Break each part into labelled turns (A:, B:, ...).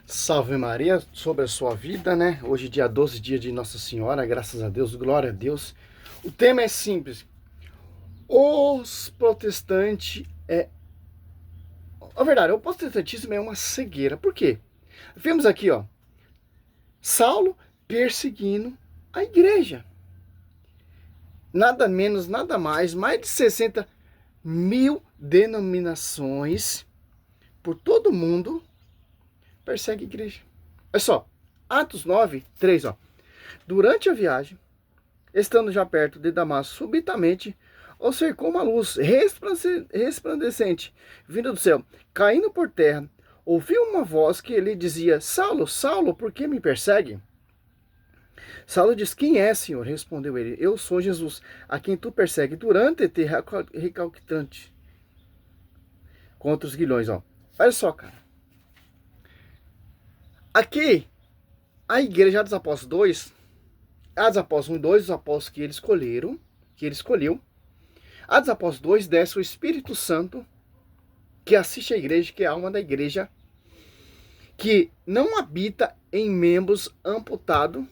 A: Salve Maria sobre a sua vida, né? Hoje, dia 12, dia de Nossa Senhora, graças a Deus, glória a Deus. O tema é simples. Os protestantes Na verdade, o protestantismo é uma cegueira. Por quê? Vemos aqui, ó, Saulo perseguindo a igreja. Nada menos, nada mais de 60 mil denominações por todo mundo persegue a igreja. Olha só, Atos 9, 3, ó. Durante a viagem, estando já perto de Damasco, subitamente o cercou uma luz resplandecente, vinda do céu. Caindo por terra, ouviu uma voz que lhe dizia: Saulo, Saulo, por que me persegue? Saulo disse: Quem é, Senhor? Respondeu ele: Eu sou Jesus, a quem tu persegue. Durante te recalcitrante contra os guilhões, ó. Olha só, cara. Aqui, a igreja dos apóstolos 2, a dos apóstolos 1 e 2, os apóstolos que ele escolheu. A dos apóstolos 2 desce o Espírito Santo, que assiste a igreja, que é a alma da igreja, que não habita em membros amputados.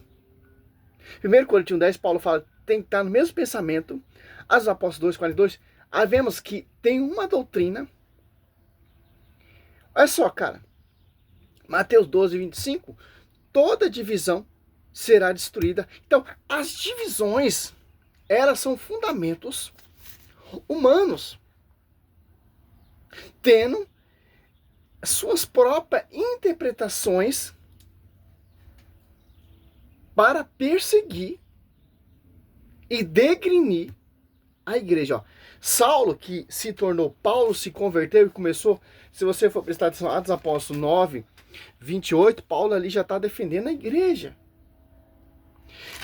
A: 1 Coríntios 10, Paulo fala, tem que estar no mesmo pensamento. As apóstolos 2, 42, vemos que tem uma doutrina. Olha só, cara. Mateus 12, 25, toda divisão será destruída. Então, as divisões, elas são fundamentos humanos, tendo suas próprias interpretações para perseguir e degrinir a igreja. Ó, Saulo, que se tornou Paulo, se converteu e começou, se você for prestar atenção, Atos Apóstolos 9, 28, Paulo ali já está defendendo a igreja.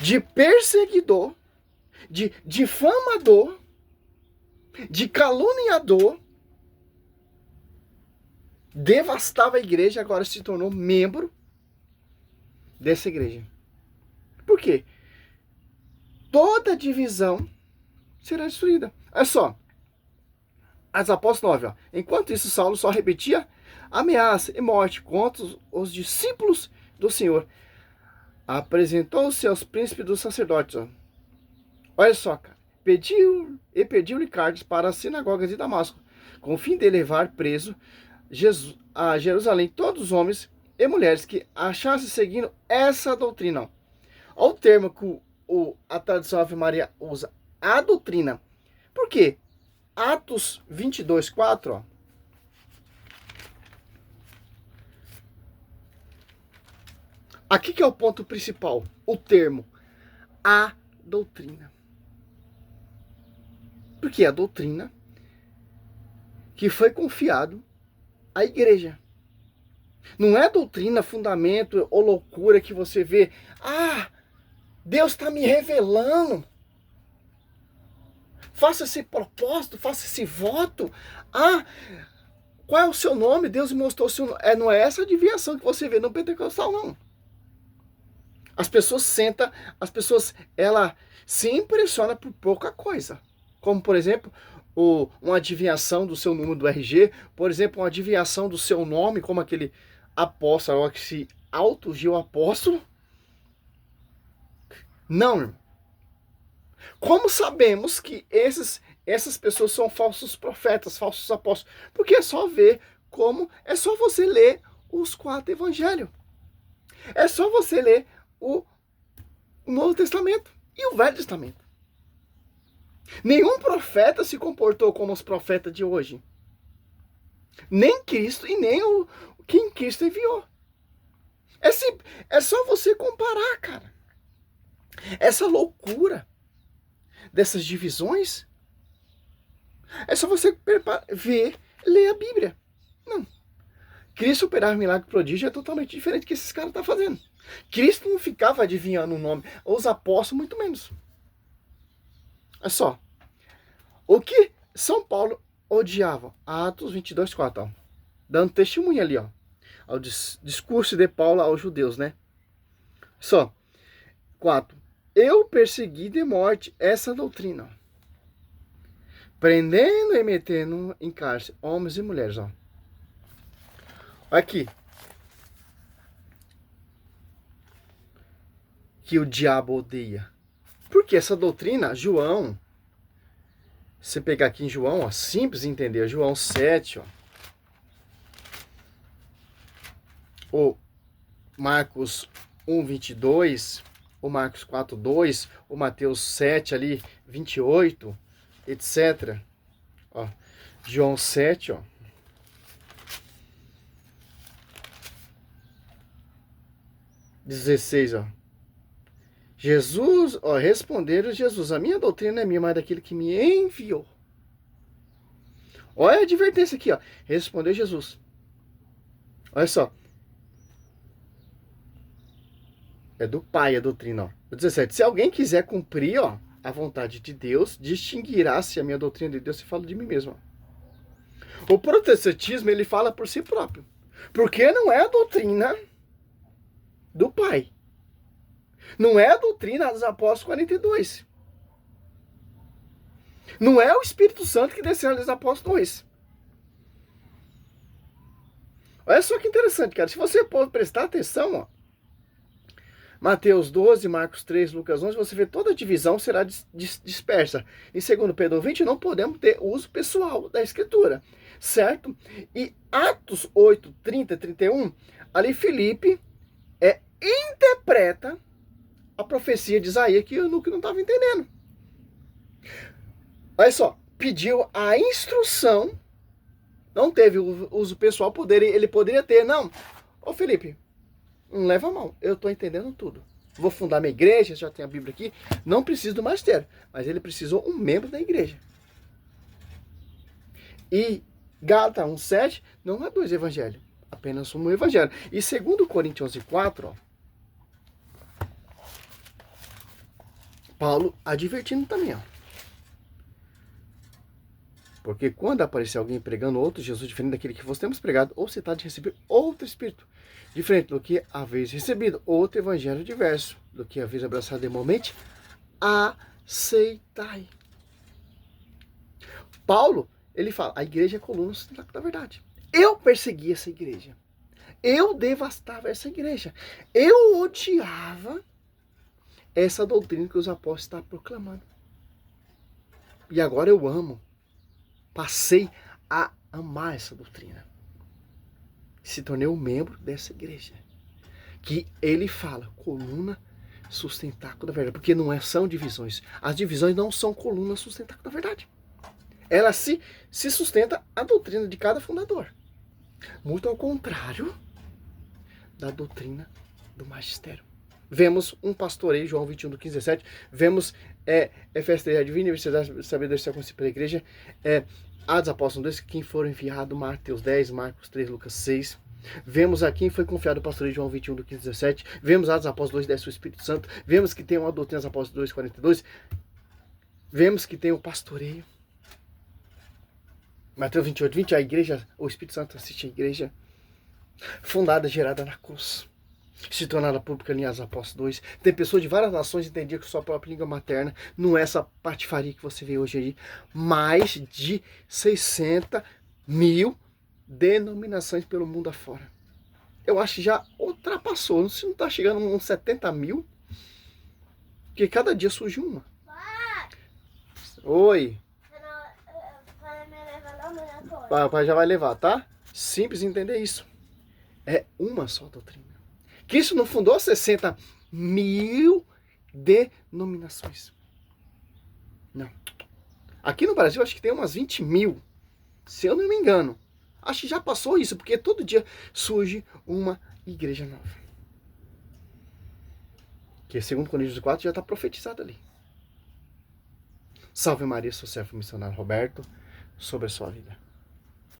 A: De perseguidor, de difamador, de caluniador, devastava a igreja, agora se tornou membro dessa igreja. Por quê? Toda divisão será destruída. Olha só, As Apóstolos 9, ó. Enquanto isso, Saulo só repetia ameaça e morte contra os discípulos do Senhor. Apresentou-se aos príncipes dos sacerdotes. Ó. Olha só, cara. Pediu-lhe cartas para as sinagogas de Damasco, com o fim de levar preso a Jerusalém todos os homens e mulheres que achassem seguindo essa doutrina. Olha o termo que a tradução Ave Maria usa, a doutrina. Por quê? Atos 22, 4, ó. Aqui que é o ponto principal, o termo, a doutrina. Porque é a doutrina que foi confiado à igreja. Não é doutrina, fundamento ou loucura que você vê. Ah, Deus está me revelando. Faça esse propósito, faça esse voto. Ah, qual é o seu nome? Deus me mostrou o seu nome. Não é essa adivinhação que você vê no pentecostal, não. As pessoas sentam, ela se impressiona por pouca coisa. Como, por exemplo, uma adivinhação do seu número do RG, por exemplo, uma adivinhação do seu nome, como aquele apóstolo que se auto-ungiu apóstolo. Não, irmão. Como sabemos que essas pessoas são falsos profetas, falsos apóstolos? Porque é só ver como, é só você ler os 4 evangelhos. É só você ler o Novo Testamento e o Velho Testamento. Nenhum profeta se comportou como os profetas de hoje. Nem Cristo e nem quem Cristo enviou. É só você comparar, cara. Essa loucura dessas divisões, é só você ver, ler a Bíblia. Não. Cristo operar milagre prodígio é totalmente diferente do que esses caras estão fazendo. Cristo não ficava adivinhando o nome, os apóstolos muito menos. É só. O que São Paulo odiava? Atos 22, 4, ó. Dando testemunha ali, ó. Ao discurso de Paulo aos judeus, né? Só. 4. Eu persegui de morte essa doutrina, prendendo e metendo em cárcere homens e mulheres, ó. Aqui. que o diabo odeia? Porque essa doutrina, João, se você pegar aqui em João, ó, simples entender, João 7, ó, ou Marcos 1, 22, ou Marcos 4, 2, ou Mateus 7 ali, 28, etc. Ó, João 7, ó. (16), ó. Jesus, ó, responderam Jesus, a minha doutrina é minha, mas daquele que me enviou. Olha a advertência aqui, ó. Respondeu Jesus. Olha só. É do Pai a doutrina, ó. O 17. Se alguém quiser cumprir, ó, a vontade de Deus, distinguirá-se a minha doutrina de Deus se fala de mim mesmo. Ó. O protestantismo, ele fala por si próprio. Porque não é a doutrina do Pai. Não é a doutrina dos Apóstolos 42. Não é o Espírito Santo que desceu ali dos Apóstolos 2. Olha só que interessante, cara. Se você pode prestar atenção, ó, Mateus 12, Marcos 3, Lucas 11, você vê toda a divisão será dispersa. Em 2 Pedro 20, não podemos ter uso pessoal da Escritura, certo? E Atos 8, 30, 31, ali Filipe interpreta a profecia de Isaías que eu não estava entendendo. Olha só, pediu a instrução, não teve o uso pessoal, ele poderia ter, não. Ô Felipe, não leva a mão, eu estou entendendo tudo. Vou fundar minha igreja, já tem a Bíblia aqui, não preciso do magistério, mas ele precisou um membro da igreja. E Gálatas 1,7 não é 2 evangelhos, apenas um evangelho. E 2 Coríntios 11,4, ó, Paulo advertindo também, ó. Porque quando aparecer alguém pregando outro Jesus diferente daquele que vos temos pregado, ou se está de receber outro Espírito, diferente do que haveis recebido, outro evangelho diverso do que haveis abraçado de momento, aceitai. Paulo, ele fala, a igreja é a coluna sustentáculo da verdade. Eu persegui essa igreja. Eu devastava essa igreja. Eu odiava essa doutrina que os apóstolos estão proclamando. E agora eu amo. Passei a amar essa doutrina. Se tornei um membro dessa igreja. Que ele fala, coluna sustentáculo da verdade. Porque não são divisões. As divisões não são coluna sustentáculo da verdade. Ela se sustenta a doutrina de cada fundador. Muito ao contrário da doutrina do magistério. Vemos um pastoreio, João 21, do 15, 17. Vemos festa divina, universidade de sabedoria pela igreja. Atos Apóstolos 2, quem foram enviados, Mateus 10, Marcos 3, Lucas 6. Vemos a quem foi confiado o pastoreio, João 21, do 15, 17. Vemos Atos Apóstolos 2, 10, o Espírito Santo. Vemos que tem uma doutrina dos Apóstolos 2, 42. Vemos que tem o pastoreio. Mateus 28, 20, a igreja, o Espírito Santo assiste a igreja. Fundada, gerada na cruz. Se tornada pública em Atos Apóstolos 2. Tem pessoas de várias nações que entendiam que sua própria língua materna não é essa patifaria que você vê hoje aí. Mais de 600 mil denominações pelo mundo afora. Eu acho que já ultrapassou. Se não está chegando a uns 70 mil. Porque cada dia surge uma. Oi. Papai já vai levar, tá? Simples entender isso. É uma só doutrina. Que isso não fundou 60 mil denominações. Não. Aqui no Brasil acho que tem umas 20 mil. Se eu não me engano. Acho que já passou isso, porque todo dia surge uma igreja nova. Que segundo Coríntios 4 já está profetizado ali. Salve Maria, sou servo missionário Roberto, sobre a sua vida.